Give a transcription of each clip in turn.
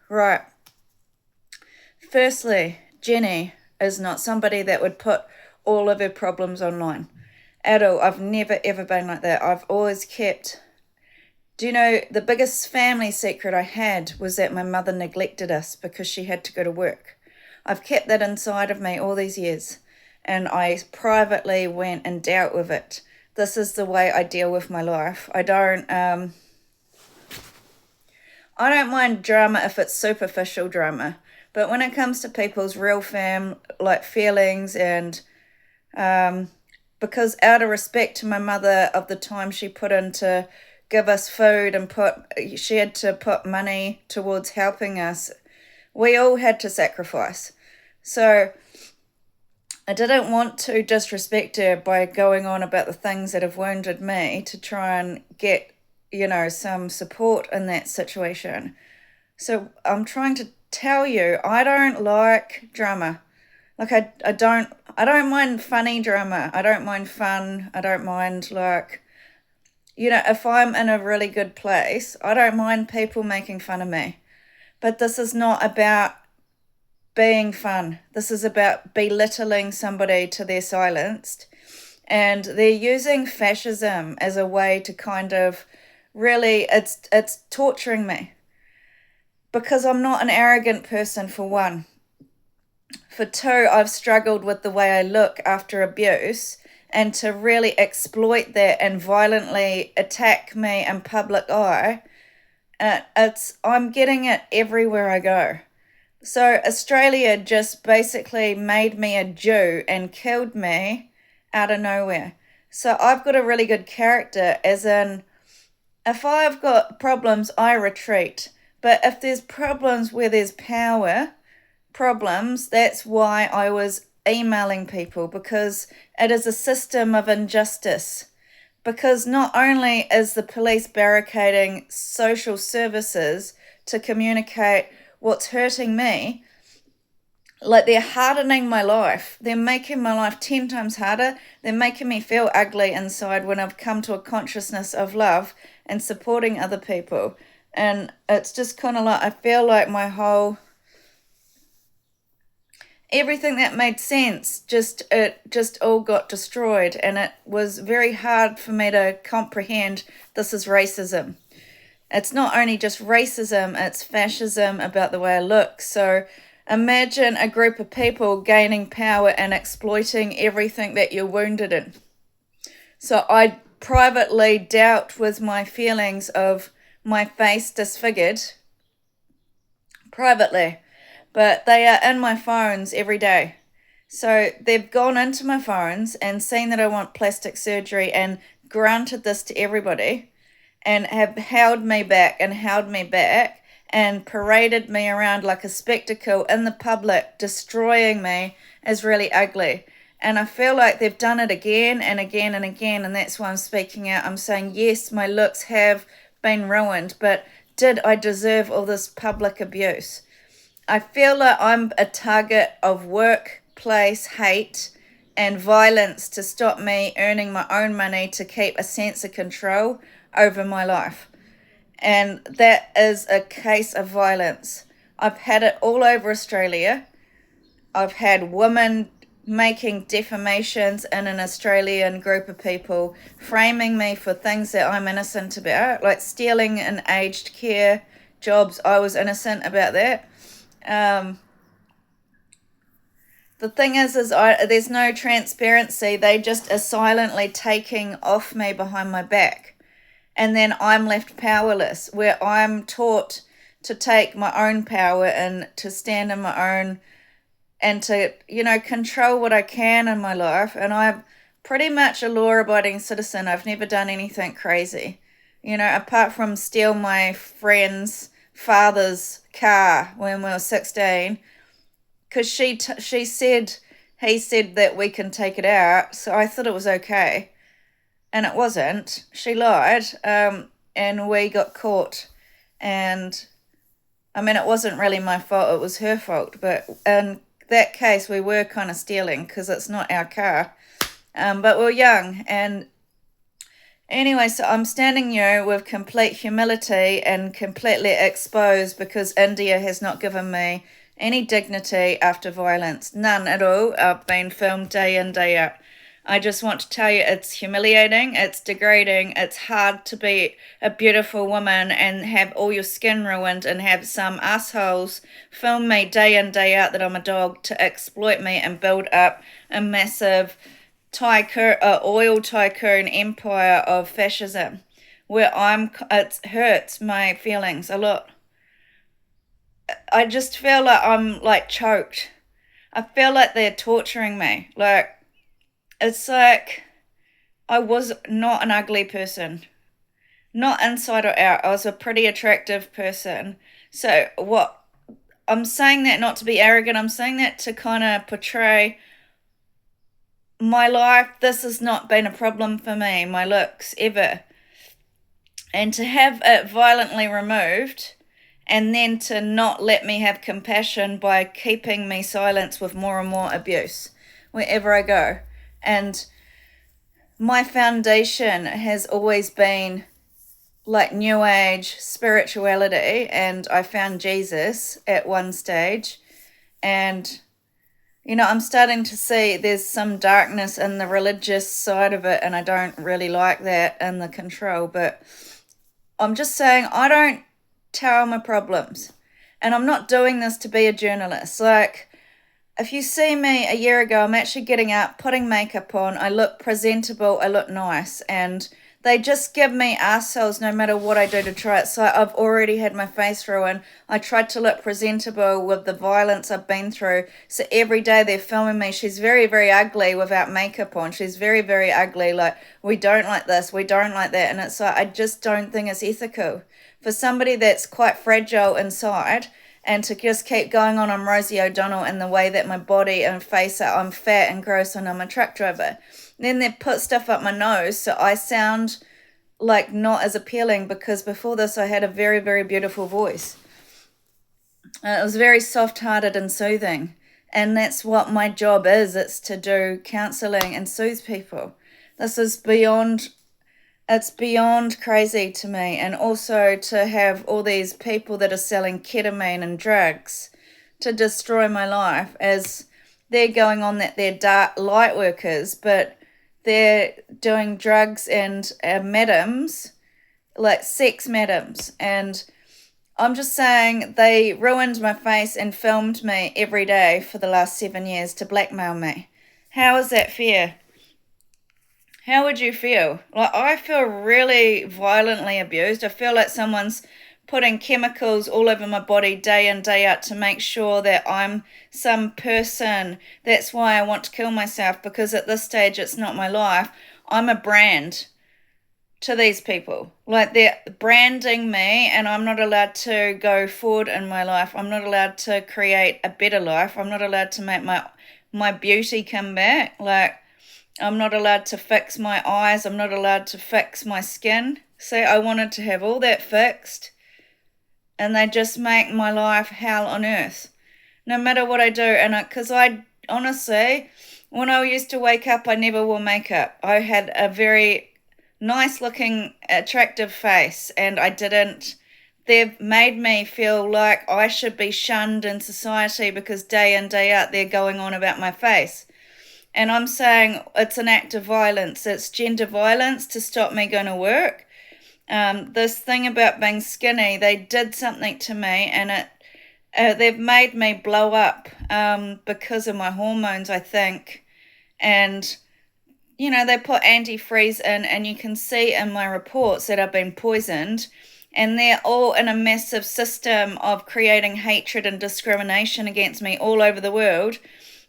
Right. Firstly, Jenny is not somebody that would put all of her problems online at all. I've never ever been like that. I've always kept. Do you know the biggest family secret I had was that my mother neglected us because she had to go to work? I've kept that inside of me all these years, and I privately went and dealt with it. This is the way I deal with my life. I don't mind drama if it's superficial drama, but when it comes to people's real feelings and because out of respect to my mother of the time she put in to give us food and she had to put money towards helping us, we all had to sacrifice. So I didn't want to disrespect her by going on about the things that have wounded me to try and get, some support in that situation. So I'm trying to tell you, I don't like drama. Like I don't mind funny drama. I don't mind fun. I don't mind if I'm in a really good place, I don't mind people making fun of me. But this is not about being fun. This is about belittling somebody to their silenced. And they're using fascism as a way to kind of really it's torturing me because I'm not an arrogant person, for one. For two, I've struggled with the way I look after abuse, and to really exploit that and violently attack me in public eye, I'm getting it everywhere I go. So Australia just basically made me a Jew and killed me out of nowhere. So I've got a really good character, as in, if I've got problems, I retreat. But if there's problems where there's power problems, that's why I was emailing people, because it is a system of injustice. Because not only is the police barricading social services to communicate what's hurting me, like they're hardening my life. They're making my life 10 times harder. They're making me feel ugly inside when I've come to a consciousness of love and supporting other people. And it's just kind of like I feel like my whole everything that made sense just all got destroyed, and it was very hard for me to comprehend this is racism. It's not only just racism, it's fascism about the way I look. So imagine a group of people gaining power and exploiting everything that you're wounded in. So I privately dealt with my feelings of my face disfigured privately, but they are in my phones every day. So they've gone into my phones and seen that I want plastic surgery and granted this to everybody, and have held me back and paraded me around like a spectacle in the public, destroying me is really ugly. And I feel like they've done it again and again and again, and that's why I'm speaking out. I'm saying, yes, my looks have been ruined, but did I deserve all this public abuse? I feel like I'm a target of workplace hate and violence to stop me earning my own money to keep a sense of control over my life. And that is a case of violence. I've had it all over Australia. I've had women making defamations in an Australian group of people, framing me for things that I'm innocent about, like stealing in aged care jobs. I was innocent about that. The thing is there's no transparency. They just are silently taking off me behind my back. And then I'm left powerless, where I'm taught to take my own power and to stand in my own and to, control what I can in my life. And I'm pretty much a law-abiding citizen. I've never done anything crazy, apart from steal my friend's father's car when we were 16, because he said that we can take it out, so I thought it was okay, and it wasn't. She lied, and we got caught, and I mean, it wasn't really my fault, it was her fault, but in that case we were kind of stealing because it's not our car, but we we're young, and Anyway, so I'm standing here with complete humility and completely exposed because India has not given me any dignity after violence. None at all. I've been filmed day in, day out. I just want to tell you it's humiliating, it's degrading, it's hard to be a beautiful woman and have all your skin ruined and have some assholes film me day in, day out that I'm a dog to exploit me and build up a massive tycoon, oil tycoon empire of fascism where it hurts my feelings a lot. I just feel like I'm like choked. I feel like they're torturing me. Like, it's like I was not an ugly person, not inside or out. I was a pretty attractive person. So, what I'm saying that not to be arrogant, I'm saying that to kind of portray my life. This has not been a problem for me, my looks, ever. And to have it violently removed and then to not let me have compassion by keeping me silent with more and more abuse wherever I go. And my foundation has always been like New Age spirituality, and I found Jesus at one stage. And, I'm starting to see there's some darkness in the religious side of it, and I don't really like that and the control. But I'm just saying, I don't tell my problems. And I'm not doing this to be a journalist. Like, if you see me a year ago, I'm actually getting up, putting makeup on, I look presentable, I look nice, and they just give me assholes no matter what I do to try it. So I've already had my face ruined. I tried to look presentable with the violence I've been through. So every day they're filming me. She's very, very ugly without makeup on. She's very, very ugly. Like, we don't like this, we don't like that. And it's like, I just don't think it's ethical for somebody that's quite fragile inside, and to just keep going on, I'm Rosie O'Donnell, and the way that my body and face are, I'm fat and gross and I'm a truck driver. Then they put stuff up my nose so I sound like not as appealing, because before this I had a very, very beautiful voice. It was very soft-hearted and soothing. And that's what my job is. It's to do counselling and soothe people. This is beyond... It's beyond crazy to me. And also to have all these people that are selling ketamine and drugs to destroy my life, as they're going on that they're dark light workers, but they're doing drugs and madams, like sex madams. And I'm just saying, they ruined my face and filmed me every day for the last 7 years to blackmail me. How is that fair? How would you feel? Like, I feel really violently abused. I feel like someone's putting chemicals all over my body day in, day out to make sure that I'm some person. That's why I want to kill myself, because at this stage it's not my life. I'm a brand to these people. Like, they're branding me, and I'm not allowed to go forward in my life. I'm not allowed to create a better life. I'm not allowed to make my beauty come back. Like, I'm not allowed to fix my eyes. I'm not allowed to fix my skin. See, I wanted to have all that fixed, and they just make my life hell on earth, no matter what I do. And because I honestly, when I used to wake up, I never wore makeup. I had a very nice looking, attractive face, and I didn't. They've made me feel like I should be shunned in society because day in, day out, they're going on about my face. And I'm saying it's an act of violence. It's gender violence to stop me going to work. This thing about being skinny, they did something to me, and they've made me blow up because of my hormones, I think. And, they put antifreeze in, and you can see in my reports that I've been poisoned. And they're all in a massive system of creating hatred and discrimination against me all over the world.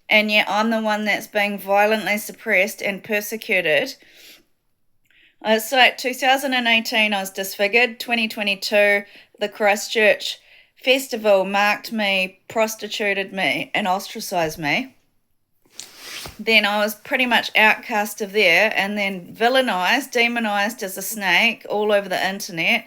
And yet I'm the one that's being violently suppressed and persecuted. It's like 2018, I was disfigured. 2022, the Christchurch festival marked me, prostituted me, and ostracised me. Then I was pretty much outcast of there, and then villainized, demonized as a snake all over the internet.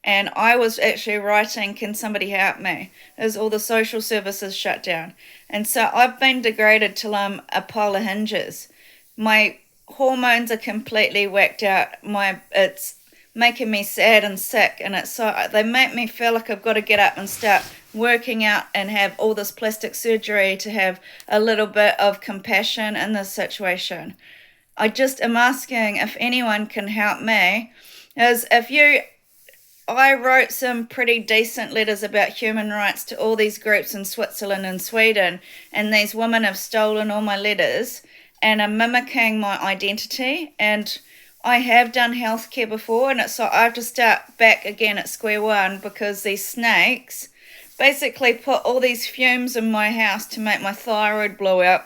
And I was actually writing, can somebody help me? As all the social services shut down. And so I've been degraded till I'm a pile of hinges. My hormones are completely whacked out. It's making me sad and sick, and they make me feel like I've got to get up and start working out and have all this plastic surgery to have a little bit of compassion in this situation. I just am asking if anyone can help me. As if you I wrote some pretty decent letters about human rights to all these groups in Switzerland and Sweden, and these women have stolen all my letters and are mimicking my identity. And I have done healthcare before, and it's so I have to start back again at square one because these snakes basically put all these fumes in my house to make my thyroid blow out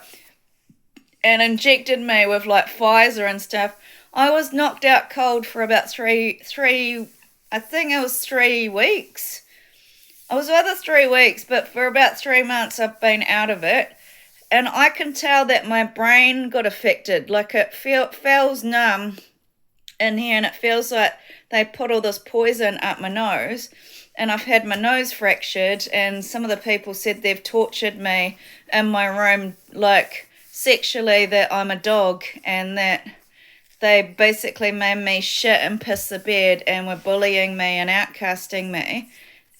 and injected me with like Pfizer and stuff. I was knocked out cold for about I think it was 3 weeks. I was either 3 weeks, but for about 3 months I've been out of it. And I can tell that my brain got affected. Like it feels numb in here, and it feels like they put all this poison up my nose. And I've had my nose fractured, and some of the people said they've tortured me in my room, like sexually, that I'm a dog, and that they basically made me shit and piss the bed and were bullying me and outcasting me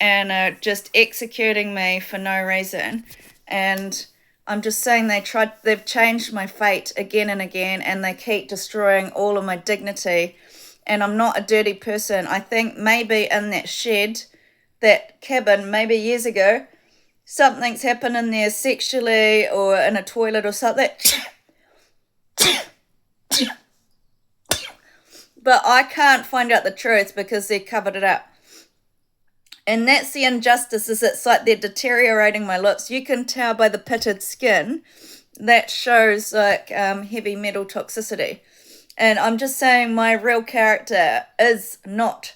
and just executing me for no reason. And I'm just saying they've changed my fate again and again, and they keep destroying all of my dignity. And I'm not a dirty person. I think maybe in that shed, that cabin, maybe years ago, something's happened in there sexually or in a toilet or something. But I can't find out the truth because they covered it up. And that's the injustice, is it's like they're deteriorating my looks. You can tell by the pitted skin that shows like heavy metal toxicity. And I'm just saying my real character is not.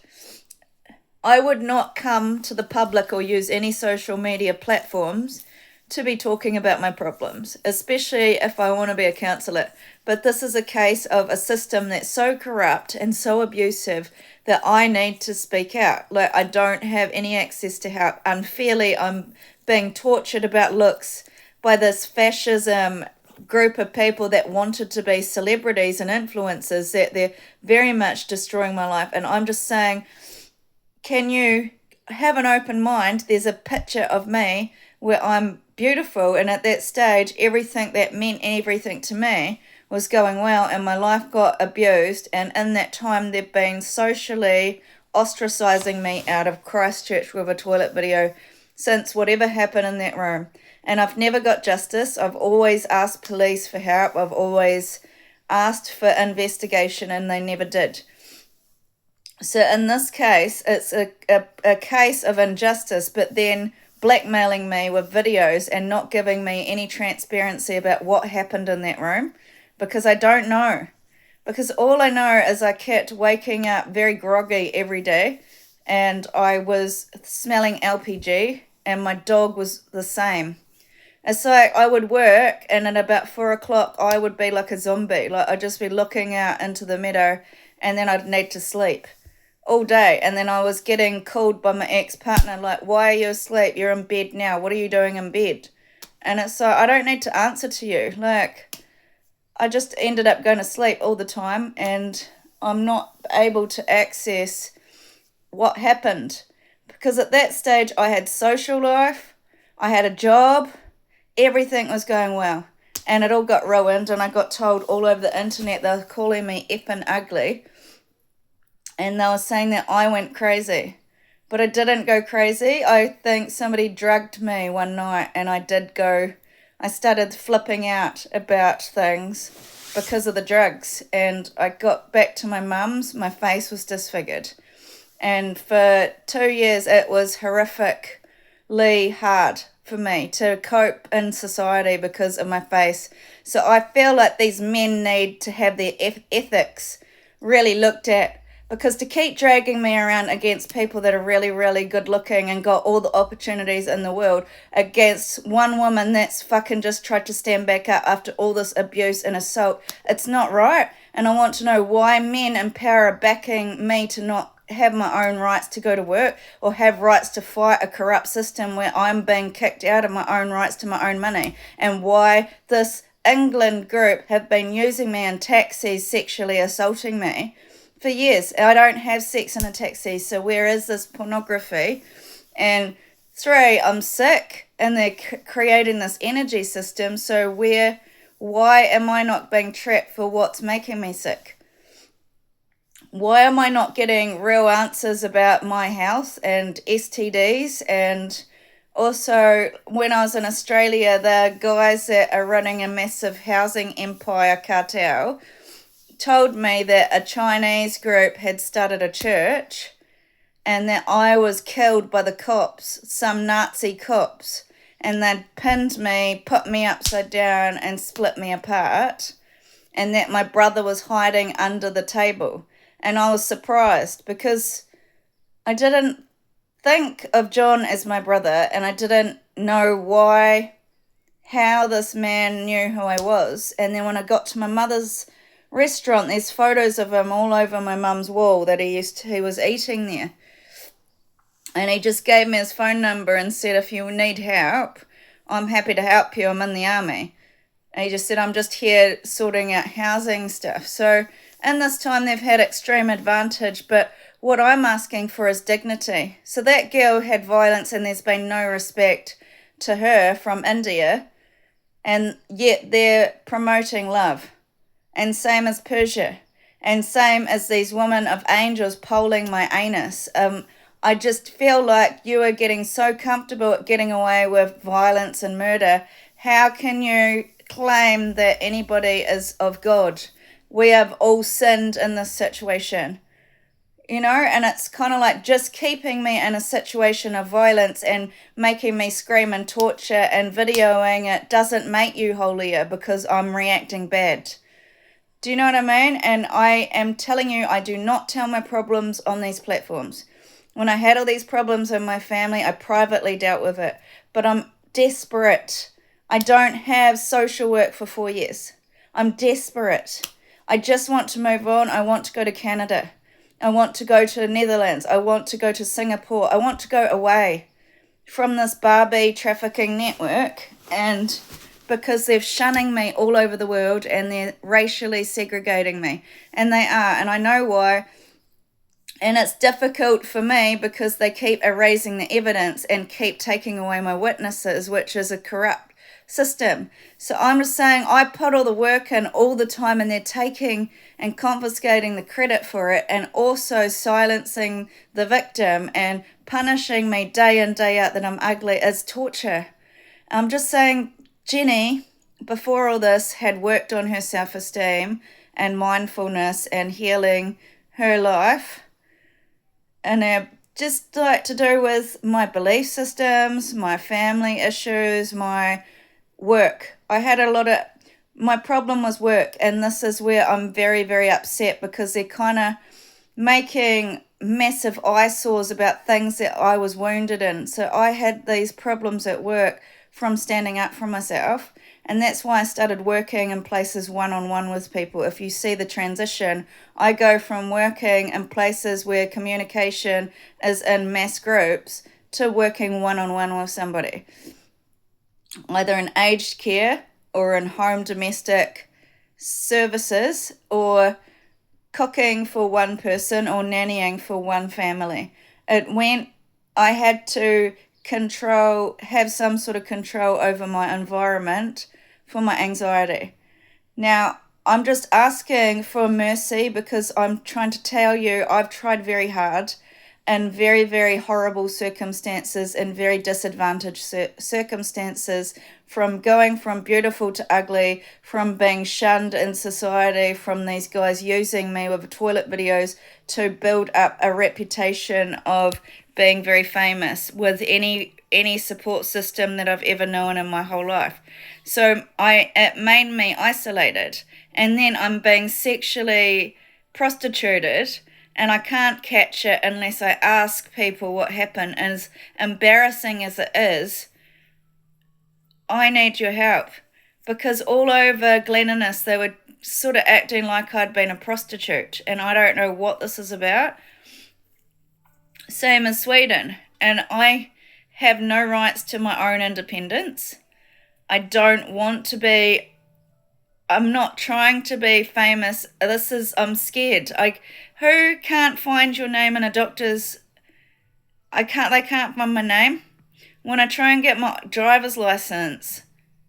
I would not come to the public or use any social media platforms to be talking about my problems, especially if I want to be a counsellor. But this is a case of a system that's so corrupt and so abusive that I need to speak out. Like, I don't have any access to help. Unfairly, I'm being tortured about looks by this fascism group of people that wanted to be celebrities and influencers, that they're very much destroying my life. And I'm just saying, can you have an open mind? There's a picture of me where I'm beautiful, and at that stage everything that meant everything to me was going well, and my life got abused, and in that time they've been socially ostracizing me out of Christchurch with a toilet video since whatever happened in that room. And I've never got justice. I've always asked police for help. I've always asked for investigation, and they never did. So in this case, it's a case of injustice, but then blackmailing me with videos and not giving me any transparency about what happened in that room, because I don't know. Because all I know is I kept waking up very groggy every day, and I was smelling LPG, and my dog was the same. It's like I would work, and at about 4 o'clock I would be like a zombie. Like, I'd just be looking out into the meadow, and then I'd need to sleep all day. And then I was getting called by my ex-partner, like, why are you asleep? You're in bed now. What are you doing in bed? And it's like, I don't need to answer to you. Like, I just ended up going to sleep all the time, and I'm not able to access what happened. Because at that stage I had social life, I had a job, everything was going well. And it all got ruined, and I got told all over the internet they were calling me effing ugly. And they were saying that I went crazy. But I didn't go crazy. I think somebody drugged me one night, and I started flipping out about things because of the drugs. And I got back to my mum's, my face was disfigured. And for 2 years it was horrifically hard for me to cope in society because of my face. So I feel like these men need to have their ethics really looked at. Because to keep dragging me around against people that are really, really good looking and got all the opportunities in the world against one woman that's fucking just tried to stand back up after all this abuse and assault, it's not right. And I want to know why men in power are backing me to not have my own rights to go to work or have rights to fight a corrupt system where I'm being kicked out of my own rights to my own money, and why this England group have been using me in taxis, sexually assaulting me for years. I don't have sex in a taxi, so where is this pornography? And 3, I'm sick, and they're creating this energy system. So why am I not being trapped for what's making me sick? Why am I not getting real answers about my health and STDs? And also, when I was in Australia, the guys that are running a massive housing empire cartel told me that a Chinese group had started a church and that I was killed by the cops, some Nazi cops, and they'd pinned me, put me upside down, and split me apart, and that my brother was hiding under the table. And I was surprised because I didn't think of John as my brother, and I didn't know how this man knew who I was. And then when I got to my mother's restaurant, there's photos of him all over my mum's wall that he was eating there. And he just gave me his phone number and said, if you need help, I'm happy to help you. I'm in the army. And he just said, I'm just here sorting out housing stuff. So in this time, they've had extreme advantage, but what I'm asking for is dignity. So that girl had violence and there's been no respect to her from India, and yet they're promoting love. And same as Persia. And same as these women of angels polling my anus. I just feel like you are getting so comfortable at getting away with violence and murder. How can you claim that anybody is of God? We have all sinned in this situation, and it's kind of like just keeping me in a situation of violence and making me scream and torture and videoing it doesn't make you holier because I'm reacting bad. Do you know what I mean? And I am telling you, I do not tell my problems on these platforms. When I had all these problems in my family, I privately dealt with it. But I'm desperate. I don't have social work for 4 years. I'm desperate. I just want to move on. I want to go to Canada. I want to go to the Netherlands. I want to go to Singapore. I want to go away from this Barbie trafficking network, and because they're shunning me all over the world and they're racially segregating me. And they are, and I know why. And it's difficult for me because they keep erasing the evidence and keep taking away my witnesses, which is a corrupt system. So I'm just saying I put all the work in all the time, and they're taking and confiscating the credit for it, and also silencing the victim and punishing me day in, day out that I'm ugly is torture. I'm just saying Jenny, before all this, had worked on her self-esteem and mindfulness and healing her life. And just like to do with my belief systems, my family issues, my work. My problem was work, and this is where I'm very, very upset because they're kind of making massive eyesores about things that I was wounded in. So I had these problems at work from standing up for myself. And that's why I started working in places one-on-one with people. If you see the transition, I go from working in places where communication is in mass groups to working one-on-one with somebody, either in aged care or in home domestic services or cooking for one person or nannying for one family. I had to have some sort of control over my environment for my anxiety. Now, I'm just asking for mercy because I'm trying to tell you I've tried very hard in very, very horrible circumstances and very disadvantaged circumstances, from going from beautiful to ugly, from being shunned in society, from these guys using me with toilet videos to build up a reputation of being very famous with any support system that I've ever known in my whole life. So it made me isolated, and then I'm being sexually prostituted, and I can't catch it unless I ask people what happened. And as embarrassing as it is, I need your help, because all over Glen Innes they were sort of acting like I'd been a prostitute, and I don't know what this is about. Same as Sweden, and I have no rights to my own independence. I don't want to be I'm not trying to be famous. I'm scared. Who can't find your name in a doctor's, they can't find my name. When I try and get my driver's license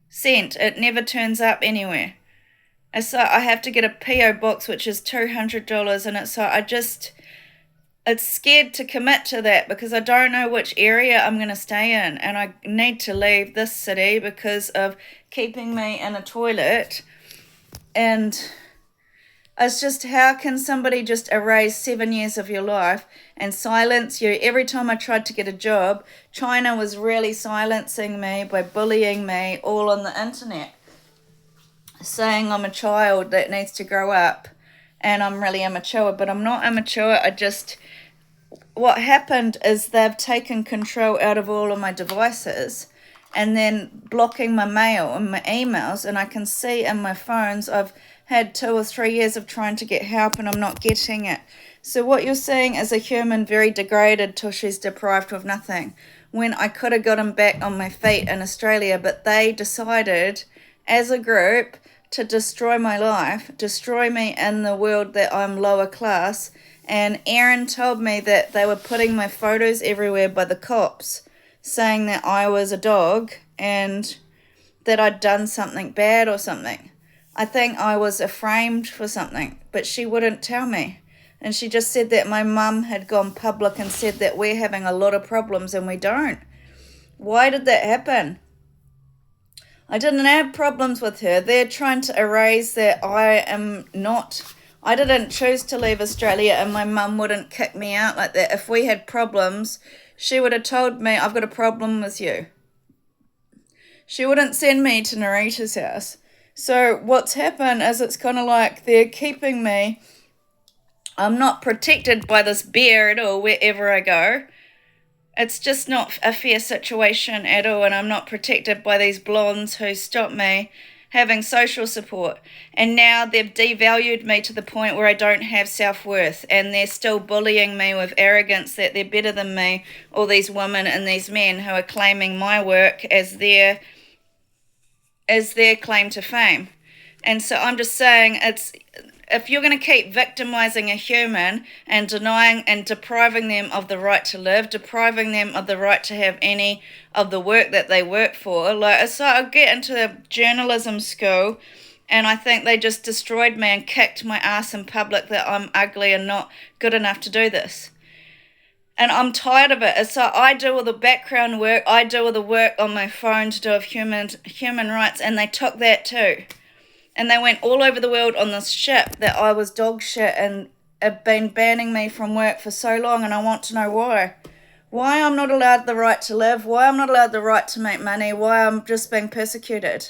sent, it never turns up anywhere. And so I have to get a PO box, which is $200, and it's scared to commit to that because I don't know which area I'm going to stay in, and I need to leave this city because of keeping me in a toilet. And it's just, how can somebody just erase 7 years of your life and silence you? Every time I tried to get a job, China was really silencing me by bullying me all on the internet, saying I'm a child that needs to grow up and I'm really immature, but I'm not immature. What happened is they've taken control out of all of my devices and then blocking my mail and my emails, and I can see in my phones I've had 2 or 3 years of trying to get help and I'm not getting it. So what you're seeing is a human very degraded till she's deprived of nothing, when I could have gotten back on my feet in Australia, but they decided as a group to destroy my life, destroy me in the world that I'm lower class. And Aaron told me that they were putting my photos everywhere by the cops, saying that I was a dog and that I'd done something bad or something. I think I was framed for something, but she wouldn't tell me. And she just said that my mum had gone public and said that we're having a lot of problems and we don't. Why did that happen? I didn't have problems with her. They're trying to erase that I didn't choose to leave Australia, and my mum wouldn't kick me out like that. If we had problems, she would have told me, I've got a problem with you. She wouldn't send me to Narita's house. So what's happened is it's kind of like they're keeping me. I'm not protected by this bear at all wherever I go. It's just not a fair situation at all, and I'm not protected by these blondes who stop me having social support. And now they've devalued me to the point where I don't have self-worth, and they're still bullying me with arrogance that they're better than me, all these women and these men who are claiming my work as their claim to fame. And so I'm just saying, if you're going to keep victimizing a human and denying and depriving them of the right to live, depriving them of the right to have any of the work that they work for, so I get into the journalism school, and I think they just destroyed me and kicked my ass in public that I'm ugly and not good enough to do this. And I'm tired of it. So I do all the background work, I do all the work on my phone to do with human rights, and they took that too. And they went all over the world on this ship that I was dog shit, and have been banning me from work for so long, and I want to know why. Why I'm not allowed the right to live, why I'm not allowed the right to make money, why I'm just being persecuted.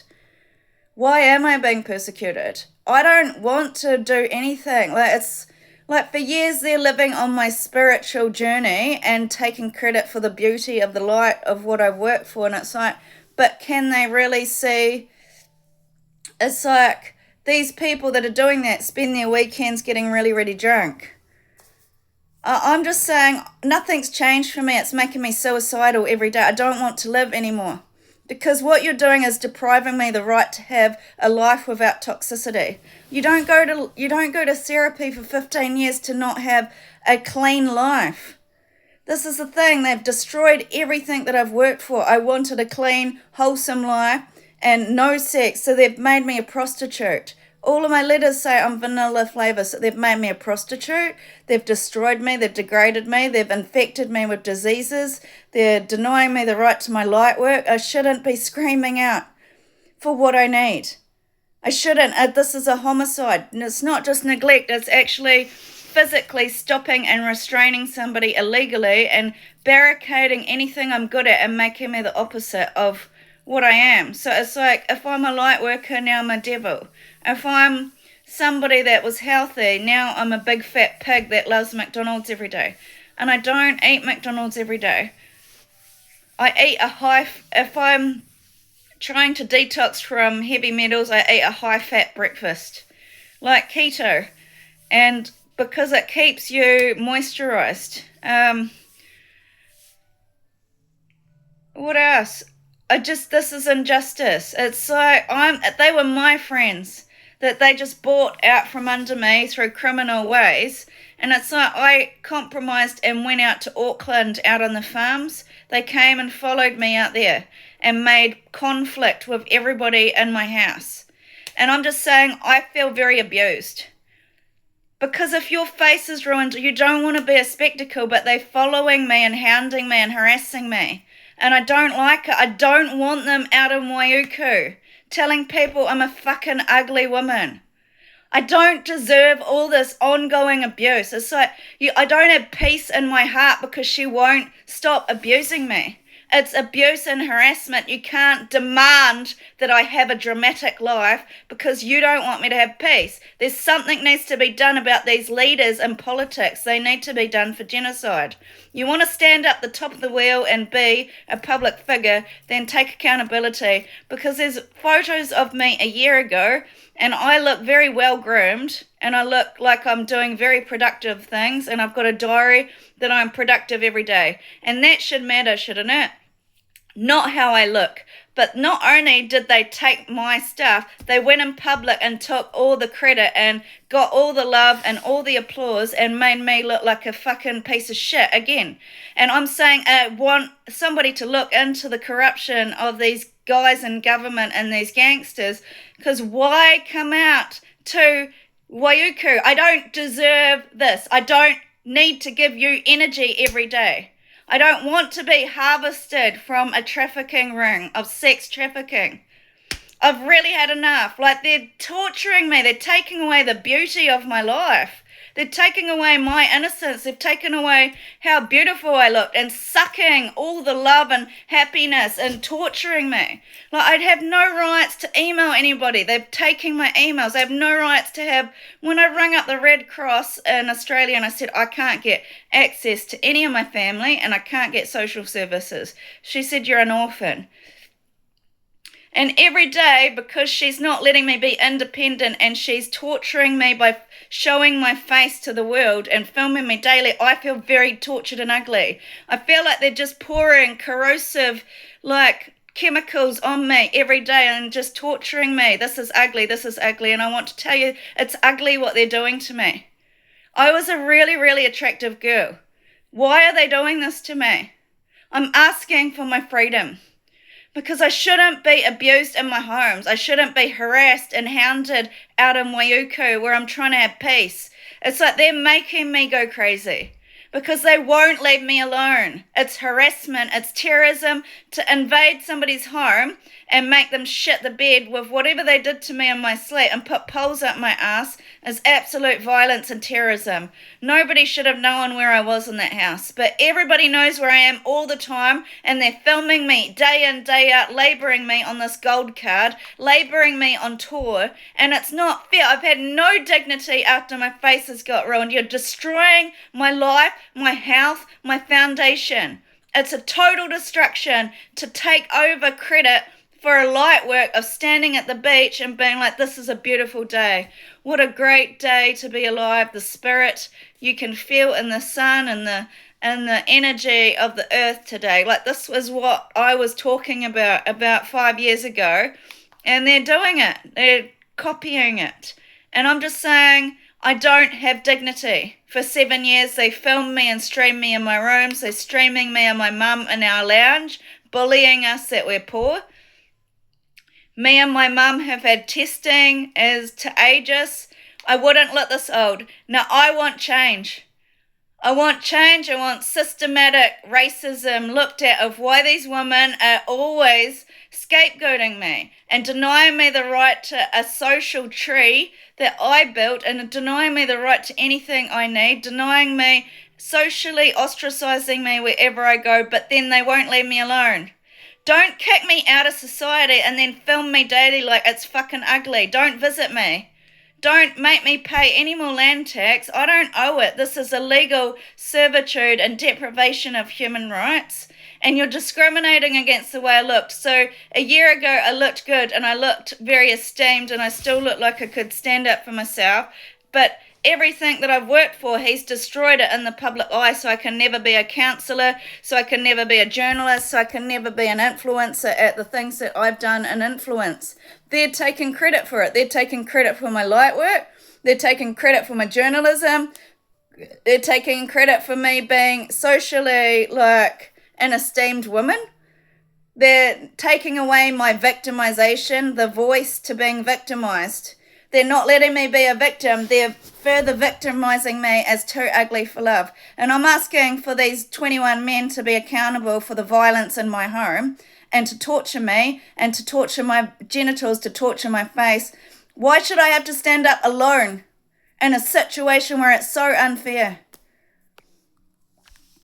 Why am I being persecuted? I don't want to do anything. It's like for years they're living on my spiritual journey and taking credit for the beauty of the light of what I've worked for, and it's like, but can they really see? It's like these people that are doing that spend their weekends getting really, really drunk. I'm just saying nothing's changed for me. It's making me suicidal every day. I don't want to live anymore. Because what you're doing is depriving me the right to have a life without toxicity. You don't go to therapy for 15 years to not have a clean life. This is the thing. They've destroyed everything that I've worked for. I wanted a clean, wholesome life and no sex, so they've made me a prostitute. All of my letters say I'm vanilla flavour, so they've made me a prostitute. They've destroyed me, they've degraded me, they've infected me with diseases. They're denying me the right to my light work. I shouldn't be screaming out for what I need. I shouldn't. This is a homicide. And it's not just neglect, it's actually physically stopping and restraining somebody illegally and barricading anything I'm good at and making me the opposite of what I am. So it's like, if I'm a light worker, now I'm a devil. If I'm somebody that was healthy, now I'm a big fat pig that loves McDonald's every day. And I don't eat McDonald's every day. If I'm trying to detox from heavy metals, I eat a high fat breakfast, like keto. And because it keeps you moisturized. What else? This is injustice. It's like, they were my friends. that they just bought out from under me through criminal ways. And it's like I compromised and went out to Auckland out on the farms. They came and followed me out there and made conflict with everybody in my house. And I'm just saying, I feel very abused. Because if your face is ruined, you don't want to be a spectacle, but they're following me and hounding me and harassing me. And I don't like it. I don't want them out in Waiuku telling people I'm a fucking ugly woman. I don't deserve all this ongoing abuse. It's like I don't have peace in my heart because she won't stop abusing me. It's abuse and harassment. You can't demand that I have a dramatic life because you don't want me to have peace. There's something needs to be done about these leaders in politics. They need to be done for genocide. You want to stand up the top of the wheel and be a public figure, then take accountability, because there's photos of me a year ago and I look very well groomed and I look like I'm doing very productive things, and I've got a diary that I'm productive every day. And that should matter, shouldn't it? Not how I look. But not only did they take my stuff, they went in public and took all the credit and got all the love and all the applause and made me look like a fucking piece of shit again. And I'm saying I want somebody to look into the corruption of these guys in government and these gangsters, because why come out to Waiuku? I don't deserve this. I don't need to give you energy every day. I don't want to be harvested from a trafficking ring of sex trafficking. I've really had enough. Like, they're torturing me. They're taking away the beauty of my life. They're taking away my innocence. They've taken away how beautiful I looked and sucking all the love and happiness and torturing me. Like, I'd have no rights to email anybody. They're taking my emails. I have no rights to have... When I rang up the Red Cross in Australia and I said, I can't get access to any of my family and I can't get social services, she said, you're an orphan. And every day, because she's not letting me be independent and she's torturing me by showing my face to the world and filming me daily, I feel very tortured and ugly. I feel like they're just pouring corrosive, like, chemicals on me every day and just torturing me. This is ugly, and I want to tell you, it's ugly what they're doing to me. I was a really, really attractive girl. Why are they doing this to me? I'm asking for my freedom. Because I shouldn't be abused in my homes. I shouldn't be harassed and hounded out in Waiuku where I'm trying to have peace. It's like they're making me go crazy because they won't leave me alone. It's harassment. It's terrorism to invade somebody's home and make them shit the bed with whatever they did to me in my sleep and put poles up my ass is absolute violence and terrorism. Nobody should have known where I was in that house, but everybody knows where I am all the time, and they're filming me day in, day out, labouring me on this gold card, labouring me on tour, and it's not fair. I've had no dignity after my face has got ruined. You're destroying my life, my health, my foundation. It's a total destruction to take over credit for a light work of standing at the beach and being like, this is a beautiful day. What a great day to be alive. The spirit you can feel in the sun and the energy of the earth today. Like, this was what I was talking about 5 years ago, and they're doing it. They're copying it. And I'm just saying, I don't have dignity. For 7 years, they filmed me and streamed me in my rooms. They're streaming me and my mum in our lounge, bullying us that we're poor. Me and my mum have had testing as to ages. I wouldn't look this old. Now, I want change. I want change. I want systematic racism looked at of why these women are always scapegoating me and denying me the right to a social tree that I built and denying me the right to anything I need, denying me, socially ostracizing me wherever I go, but then they won't leave me alone. Don't kick me out of society and then film me daily like it's fucking ugly. Don't visit me. Don't make me pay any more land tax. I don't owe it. This is illegal servitude and deprivation of human rights. And you're discriminating against the way I looked. So a year ago, I looked good and I looked very esteemed and I still look like I could stand up for myself. But everything that I've worked for, he's destroyed it in the public eye, so I can never be a counsellor, so I can never be a journalist, so I can never be an influencer at the things that I've done in influence. They're taking credit for it. They're taking credit for my light work. They're taking credit for my journalism. They're taking credit for me being socially an esteemed woman. They're taking away my victimization, the voice to being victimized. They're not letting me be a victim. They're further victimizing me as too ugly for love. And I'm asking for these 21 men to be accountable for the violence in my home and to torture me and to torture my genitals, to torture my face. Why should I have to stand up alone in a situation where it's so unfair?